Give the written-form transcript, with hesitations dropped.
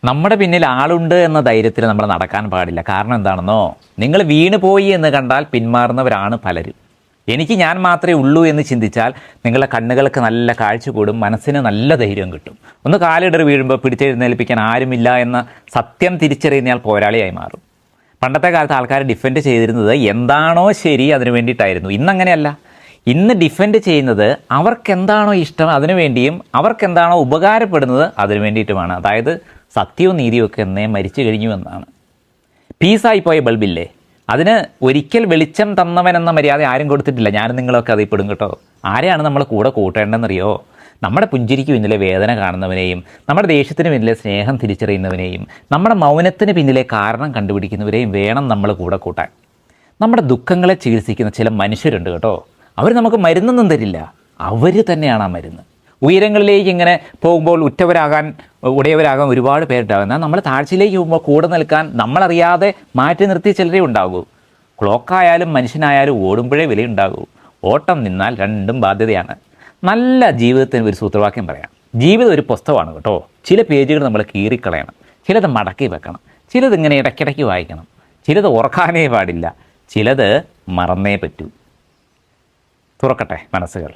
നമ്മുടെ പിന്നിൽ ആളുണ്ട് എന്ന ധൈര്യത്തിൽ നമ്മൾ നടക്കാൻ പാടില്ല. കാരണം എന്താണെന്നോ, നിങ്ങൾ വീണ് പോയി എന്ന് കണ്ടാൽ പിന്മാറുന്നവരാണ് പലരും. എനിക്ക് ഞാൻ മാത്രമേ ഉള്ളൂ എന്ന് ചിന്തിച്ചാൽ നിങ്ങളുടെ കണ്ണുകൾക്ക് നല്ല കാഴ്ച കൂടും, മനസ്സിന് നല്ല ധൈര്യം കിട്ടും. ഒന്ന് കാലിടറി വീഴുമ്പോൾ പിടിച്ചെഴുന്നേൽപ്പിക്കാൻ ആരുമില്ല എന്ന സത്യം തിരിച്ചറിയുന്നയാൾ പോരാളിയായി മാറും. പണ്ടത്തെ കാലത്ത് ആൾക്കാർ ഡിഫെൻഡ് ചെയ്തിരുന്നത് എന്താണോ ശരി അതിനു വേണ്ടിയിട്ടായിരുന്നു. ഇന്നങ്ങനെയല്ല. ഇന്ന് ഡിഫെൻഡ് ചെയ്യുന്നത് അവർക്കെന്താണോ ഇഷ്ടം അതിനു വേണ്ടിയും അവർക്കെന്താണോ ഉപകാരപ്പെടുന്നത് അതിനു വേണ്ടിയിട്ടുമാണ്. അതായത് സത്യവും നീതിയും ഒക്കെ എന്നേ മരിച്ചു കഴിഞ്ഞു എന്നാണ്. പീസായിപ്പോയ ബൾബില്ലേ, അതിന് ഒരിക്കൽ വെളിച്ചം തന്നവൻ എന്ന മര്യാദ ആരും കൊടുത്തിട്ടില്ല. ഞാനും നിങ്ങളൊക്കെ അതിൽ പെടും കേട്ടോ. ആരെയാണ് നമ്മൾ കൂടെ കൂട്ടേണ്ടതെന്നറിയോ? നമ്മുടെ പുഞ്ചിരിക്ക് പിന്നിലെ വേദന കാണുന്നവനെയും, നമ്മുടെ ദേഷ്യത്തിന് പിന്നിലെ സ്നേഹം തിരിച്ചറിയുന്നവനെയും, നമ്മുടെ മൗനത്തിന് പിന്നിലെ കാരണം കണ്ടുപിടിക്കുന്നവരെയും വേണം നമ്മൾ കൂടെ കൂട്ടാൻ. നമ്മുടെ ദുഃഖങ്ങളെ ചികിത്സിക്കുന്ന ചില മനുഷ്യരുണ്ട് കേട്ടോ. അവർ നമുക്ക് മരുന്നൊന്നും തരില്ല, അവർ തന്നെയാണ് ആ മരുന്ന്. ഉയരങ്ങളിലേക്ക് ഇങ്ങനെ പോകുമ്പോൾ ഉടയവരാകാൻ ഒരുപാട് പേരുണ്ടാകും. എന്നാൽ നമ്മൾ താഴ്ചയിലേക്ക് പോകുമ്പോൾ കൂടെ നിൽക്കാൻ നമ്മളറിയാതെ മാറ്റി നിർത്തി ചിലരേ ഉണ്ടാകൂ. ക്ലോക്കായാലും മനുഷ്യനായാലും ഓടുമ്പോഴേ വിലയുണ്ടാകൂ. ഓട്ടം നിന്നാൽ രണ്ടും ബാധ്യതയാണ്. നല്ല ജീവിതത്തിന് ഒരു സൂത്രവാക്യം പറയാം. ജീവിതം ഒരു പുസ്തകമാണ് കേട്ടോ. ചില പേജുകൾ നമ്മൾ കീറിക്കളയണം, ചിലത് മടക്കി വെക്കണം, ചിലത് ഇങ്ങനെ ഇടയ്ക്കിടയ്ക്ക് വായിക്കണം, ചിലത് ഓർക്കാനേ പാടില്ല, ചിലത് മറന്നേ പറ്റൂ. തുറക്കട്ടെ മനസ്സുകൾ.